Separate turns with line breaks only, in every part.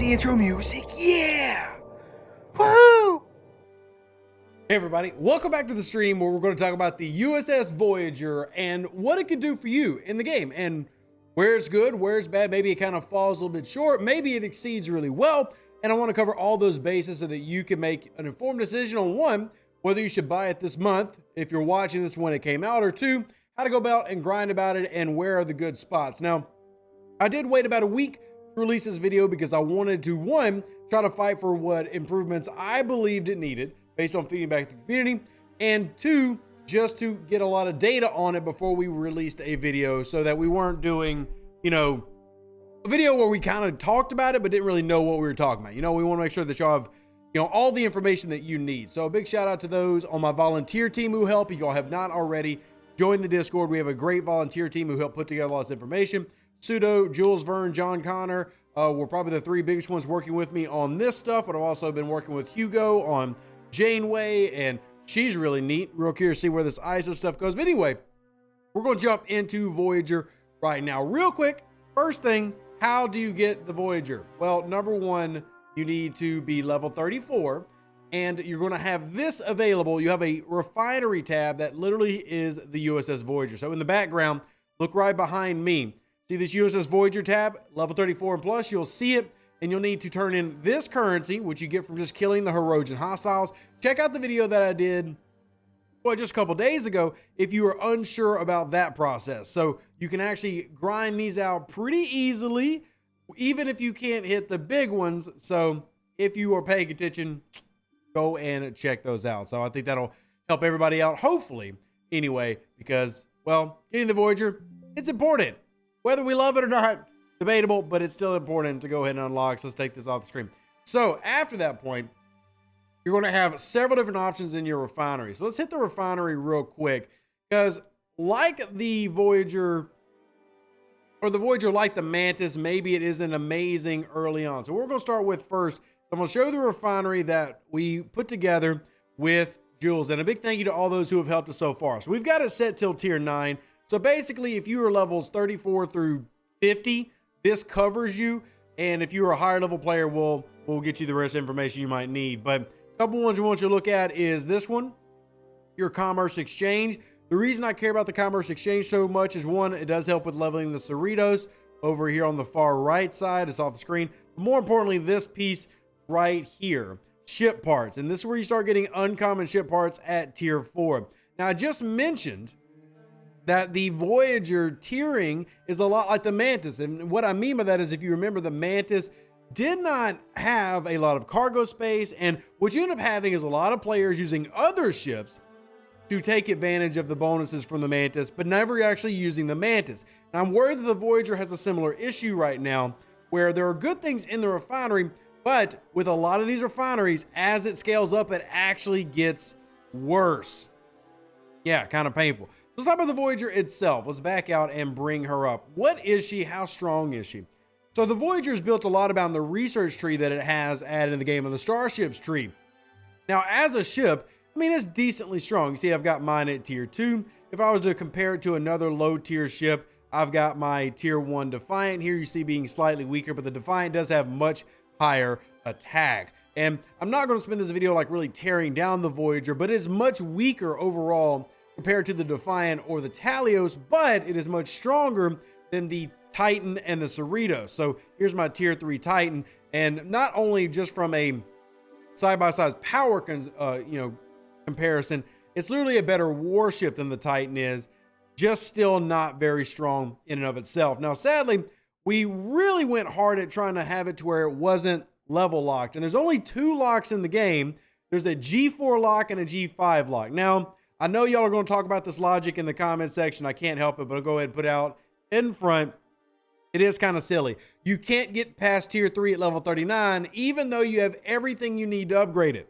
the intro music. Yeah! Woohoo!
Hey everybody, welcome back to the stream where we're going to talk about the USS Voyager and what it could do for you in the game and where it's good, where it's bad, maybe it kind of falls a little bit short, maybe it exceeds really well, and I want to cover all those bases so that you can make an informed decision on one, whether you should buy it this month if you're watching this when it came out, or two, how to go about and grind about it and where are the good spots. Now, I did wait about a week to release this video because I wanted to, one, try to fight for what improvements I believed it needed based on feeding back to the community, and two, just to get a lot of data on it before we released a video so that we weren't doing, a video where we kind of talked about it but didn't really know what we were talking about. We want to make sure that y'all have, all the information that you need. So a big shout out to those on my volunteer team who help. If y'all have not already joined the Discord, we have a great volunteer team who help put together all this information. Pseudo, Jules Verne, John Connor were probably the three biggest ones working with me on this stuff, but I've also been working with Hugo on Janeway, and she's really neat. Real curious to see where this ISO stuff goes. But anyway, we're going to jump into Voyager right now. Real quick, first thing, how do you get the Voyager? Well, number one, you need to be level 34, and you're going to have this available. You have a Refinery tab that literally is the USS Voyager. So in the background, look right behind me. See this USS Voyager tab, level 34 and plus, you'll see it, and you'll need to turn in this currency, which you get from just killing the Herogen hostiles. Check out the video that I did, just a couple days ago, if you are unsure about that process. So you can actually grind these out pretty easily, even if you can't hit the big ones. So if you are paying attention, go and check those out. So I think that'll help everybody out, hopefully, anyway, because, well, getting the Voyager, it's important. Whether we love it or not, debatable, but it's still important to go ahead and unlock. So let's take this off the screen. So after that point, you're going to have several different options in your Refinery. So let's hit the Refinery real quick, because like the Voyager, or the Voyager like the Mantis, maybe it isn't amazing early on. So we're going to start with first, I'm going to show you the Refinery that we put together with Jules. And a big thank you to all those who have helped us so far. So we've got it set till tier 9. So basically, if you are levels 34 through 50, this covers you. And if you're a higher level player, we'll get you the rest of the information you might need. But a couple ones we want you to look at is this one, your Commerce Exchange. The reason I care about the Commerce Exchange so much is, one, it does help with leveling the Cerritos over here on the far right side. It's off the screen. But more importantly, this piece right here, ship parts. And this is where you start getting uncommon ship parts at tier 4. Now, I just mentioned that the Voyager tiering is a lot like the Mantis. And what I mean by that is, if you remember, the Mantis did not have a lot of cargo space. And what you end up having is a lot of players using other ships to take advantage of the bonuses from the Mantis, but never actually using the Mantis. And I'm worried that the Voyager has a similar issue right now, where there are good things in the Refinery, but with a lot of these refineries, as it scales up, it actually gets worse. Yeah, kind of painful. So let's talk about the Voyager itself. Let's back out and bring her up. What is she? How strong is she? So the Voyager is built a lot about the research tree that it has added in the game, of the Starships tree. Now, as a ship, it's decently strong. You see, I've got mine at tier 2. If I was to compare it to another low tier ship, I've got my tier 1 Defiant here. You see being slightly weaker, but the Defiant does have much higher attack. And I'm not going to spend this video like really tearing down the Voyager, but it is much weaker overall compared to the Defiant or the Talios, but it is much stronger than the Titan and the Cerritos. So here's my tier 3 Titan, and not only just from a side-by-side power comparison, it's literally a better warship than the Titan is, just still not very strong in and of itself. Now, sadly, we really went hard at trying to have it to where it wasn't level locked, and there's only 2 locks in the game. There's a G4 lock and a G5 lock. Now, I know y'all are going to talk about this logic in the comment section. I can't help it, but I'll go ahead and put it out in front. It is kind of silly. You can't get past tier 3 at level 39, even though you have everything you need to upgrade it.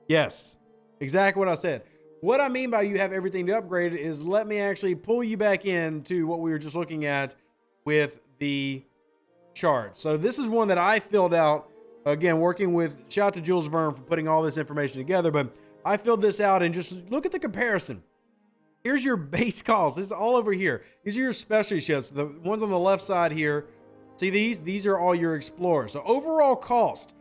Yes, exactly what I said. What I mean by you have everything to upgrade it is, let me actually pull you back into what we were just looking at with the chart. So this is one that I filled out, again, working with, shout out to Jules Verne for putting all this information together, but I filled this out and just look at the comparison. Here's your base calls. This is all over here. These are your specialty ships. The ones on the left side here See these? These are all your explorers. So overall cost,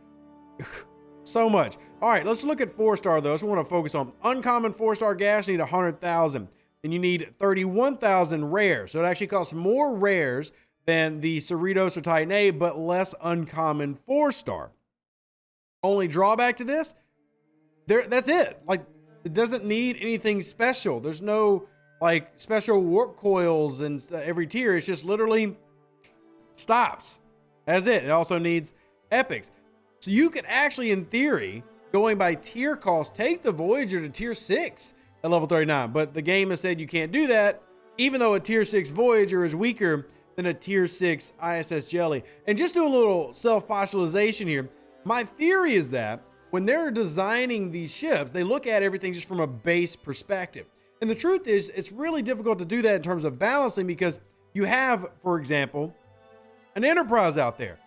so much. All right, let's look at 4-star though. So we want to focus on uncommon 4-star gas. You need 100,000. Then you need 31,000 rares. So it actually costs more rares than the Cerritos or Titan A, but less uncommon 4-star. Only drawback to this, that's it. Like, it doesn't need anything special. There's no like special warp coils and every tier. It's just literally stops. That's it. It also needs epics. So you could actually, in theory, going by tier cost, take the Voyager to tier 6 at level 39. But the game has said you can't do that, even though a tier 6 Voyager is weaker than a tier 6 ISS Jelly. And just do a little self-postulation here. My theory is that when they're designing these ships, they look at everything just from a base perspective. And the truth is, it's really difficult to do that in terms of balancing because you have, for example, an Enterprise out there.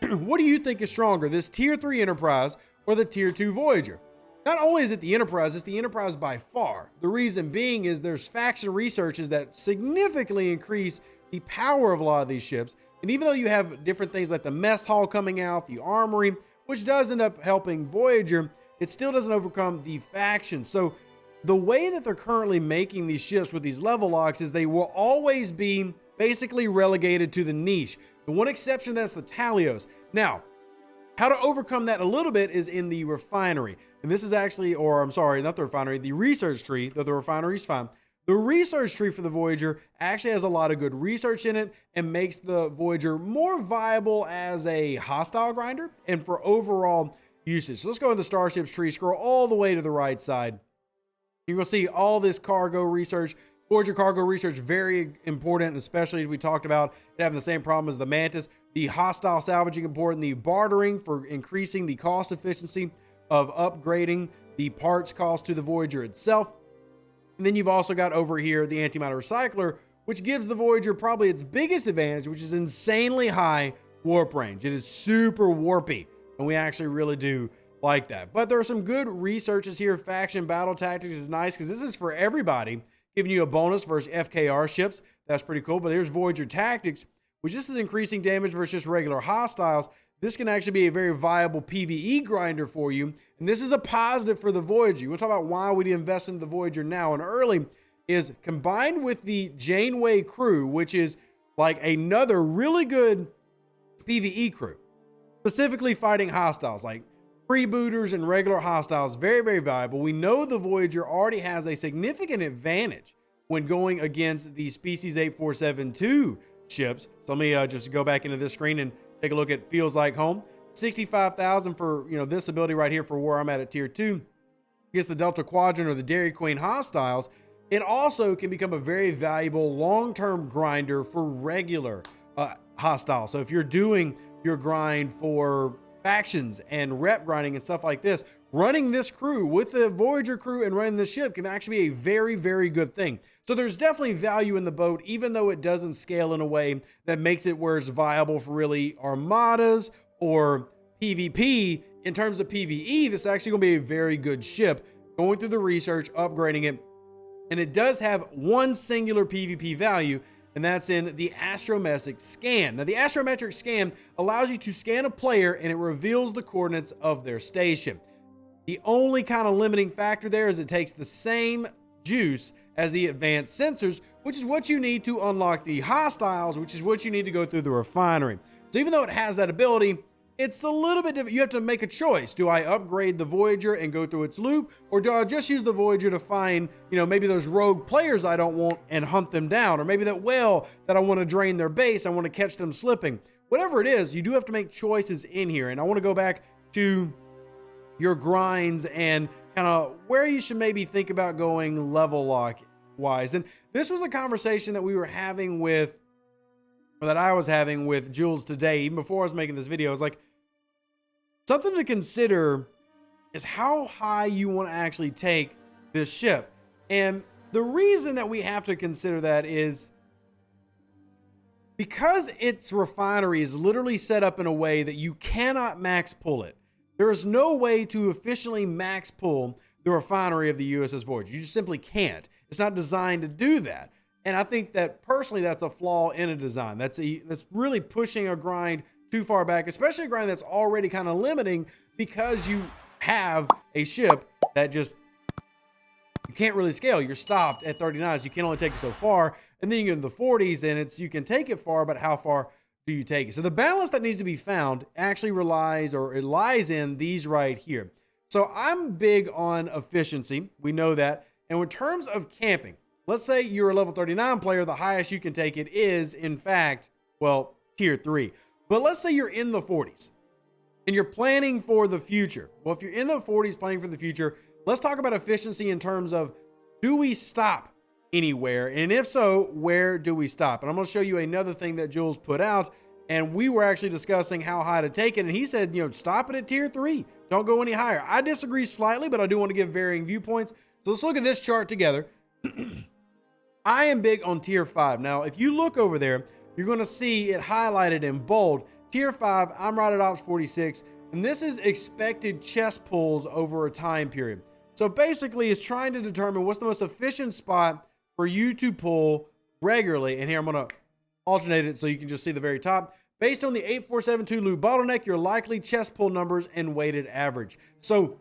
What do you think is stronger, this tier 3 Enterprise or the tier 2 Voyager? Not only is it the Enterprise, it's the Enterprise by far. The reason being is there's faction researches that significantly increase the power of a lot of these ships. And even though you have different things like the mess hall coming out, the armory, which does end up helping Voyager, it still doesn't overcome the factions. So the way that they're currently making these ships with these level locks is they will always be basically relegated to the niche. The one exception, that's the Talios. Now, how to overcome that a little bit is in the Refinery. And this is actually, or I'm sorry, not the Refinery, the research tree, though the Refinery is fine. The research tree for the Voyager actually has a lot of good research in it and makes the Voyager more viable as a hostile grinder and for overall usage. So let's go in the Starships tree, scroll all the way to the right side. You're going to see all this cargo research. Voyager cargo research, very important, especially as we talked about it having the same problem as the Mantis. The hostile salvaging important, the bartering for increasing the cost efficiency of upgrading the parts cost to the Voyager itself. And then you've also got over here the antimatter recycler, which gives the Voyager probably its biggest advantage, which is insanely high warp range. It is super warpy, and we actually really do like that. But there are some good researches here. Faction battle tactics is nice because this is for everybody, giving you a bonus versus FKR ships. That's pretty cool. But there's Voyager tactics, which this is increasing damage versus just regular hostiles. This can actually be a very viable PVE grinder for you. And this is a positive for the Voyager. We'll talk about why we need to invest in the Voyager now and early, is combined with the Janeway crew, which is like another really good PVE crew, specifically fighting hostiles like freebooters and regular hostiles. Very, very valuable. We know the Voyager already has a significant advantage when going against the Species 8472 ships. So let me just go back into this screen and take a look at Feels Like Home. 65,000 for, this ability right here for where I'm at tier 2 against the Delta Quadrant or the Dairy Queen hostiles. It also can become a very valuable long-term grinder for regular hostiles. So if you're doing your grind for factions and rep grinding and stuff like this, running this crew with the Voyager crew and running this ship can actually be a very, very good thing. So there's definitely value in the boat, even though it doesn't scale in a way that makes it where it's viable for really armadas or PvP. In terms of PvE, this is actually going to be a very good ship, going through the research, upgrading it. And it does have one singular PvP value, and that's in the astrometric scan. Now, the astrometric scan allows you to scan a player and it reveals the coordinates of their station. The only kind of limiting factor there is it takes the same juice as the advanced sensors, which is what you need to unlock the hostiles, which is what you need to go through the Refinery. So even though it has that ability, it's a little bit different. You have to make a choice. Do I upgrade the Voyager and go through its loop, or do I just use the Voyager to find, maybe those rogue players I don't want and hunt them down, or maybe that whale that I want to drain their base, I want to catch them slipping. Whatever it is, you do have to make choices in here. And I want to go back to your grinds and kind of where you should maybe think about going level lock wise. And this was a conversation that we were having with, or that I was having with Jules today, even before I was making this video. I was like, something to consider is how high you want to actually take this ship. And the reason that we have to consider that is because its Refinery is literally set up in a way that you cannot max pull it. There is no way to efficiently max pull the Refinery of the USS Voyager. You just simply can't. It's not designed to do that. And I think that personally, that's a flaw in a design. That's really pushing a grind too far back, especially a grind that's already kind of limiting because you have a ship that just, you can't really scale. You're stopped at 39, so you can only take it so far. And then you get in the 40s and you can take it far, but how far do you take it? So the balance that needs to be found actually lies in these right here. So I'm big on efficiency. We know that. And in terms of camping, let's say you're a level 39 player, the highest you can take it is, in fact, well, tier 3. But let's say you're in the 40s and you're planning for the future. Well, if you're in the 40s planning for the future, let's talk about efficiency in terms of, do we stop anywhere? And if so, where do we stop? And I'm going to show you another thing that Jules put out. And we were actually discussing how high to take it. And he said, stop it at tier 3. Don't go any higher. I disagree slightly, but I do want to give varying viewpoints. So let's look at this chart together. I am big on tier 5. Now, if you look over there, you're going to see it highlighted in bold. Tier 5, I'm right at Ops 46. And this is expected chest pulls over a time period. So basically, it's trying to determine what's the most efficient spot for you to pull regularly. And here I'm going to alternate it so you can just see the very top. Based on the 8472 loot bottleneck, your likely chest pull numbers and weighted average. So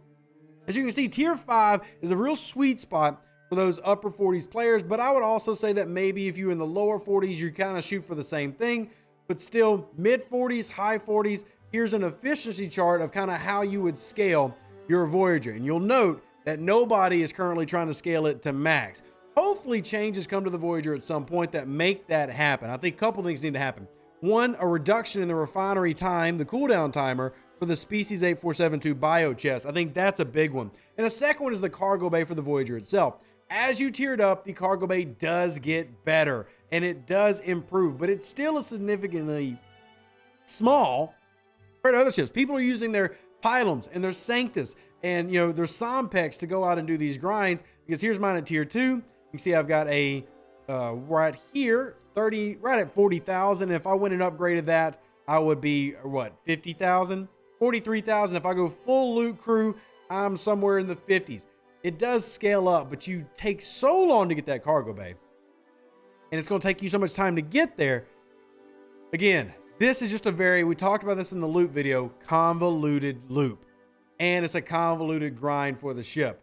as you can see, tier 5 is a real sweet spot for those upper 40s players. But I would also say that maybe if you're in the lower 40s, you kind of shoot for the same thing. But still, mid 40s, high 40s, here's an efficiency chart of kind of how you would scale your Voyager. And you'll note that nobody is currently trying to scale it to max. Hopefully changes come to the Voyager at some point that make that happen. I think a couple things need to happen. One, a reduction in the refinery time, the cooldown timer for the Species 8472 bio chest. I think that's a big one. And a second one is the cargo bay for the Voyager itself. As you tiered up, the cargo bay does get better and it does improve, but it still is significantly small compared to other ships. People are using their pylons and their Sanctus and their Sompex to go out and do these grinds, because here's mine at tier 2. You can see I've got a right here, right at 40,000. If I went and upgraded that, I would be what, 50,000, 43,000. If I go full loot crew, I'm somewhere in the 50s. It does scale up, but you take so long to get that cargo bay, and it's going to take you so much time to get there. Again, this is just we talked about this in the loop video, convoluted loop, and it's a convoluted grind for the ship.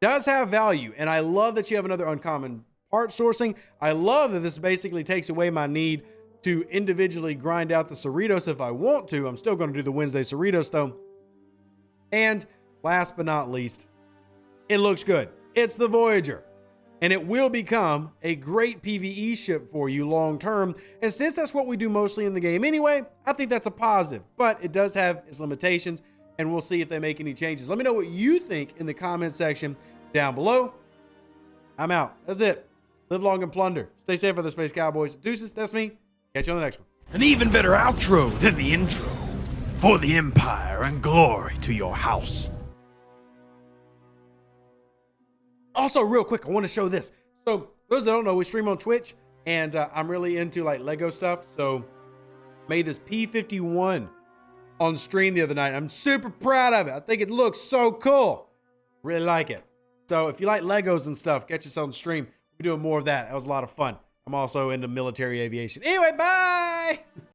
Does have value, and I love that you have another uncommon part sourcing. I love that this basically takes away my need to individually grind out the Cerritos if I want to. I'm still going to do the Wednesday Cerritos though. And last but not least, it looks good. It's the Voyager, and it will become a great PvE ship for you long term. And since that's what we do mostly in the game anyway, I think that's a positive, but it does have its limitations, and we'll see if they make any changes. Let me know what you think in the comment section down below. I'm out. That's it. Live long and plunder. Stay safe for the Space Cowboys. Deuces, that's me. Catch you on the next one.
An even better outro than the intro. For the Empire and glory to your house.
Also, real quick, I want to show this. So, those that don't know, we stream on Twitch, and I'm really into like Lego stuff. So, made this P51 on stream the other night. I'm super proud of it. I think it looks so cool. Really like it. So, if you like Legos and stuff, catch us on stream. We're doing more of that. That was a lot of fun. I'm also into military aviation. Anyway, bye!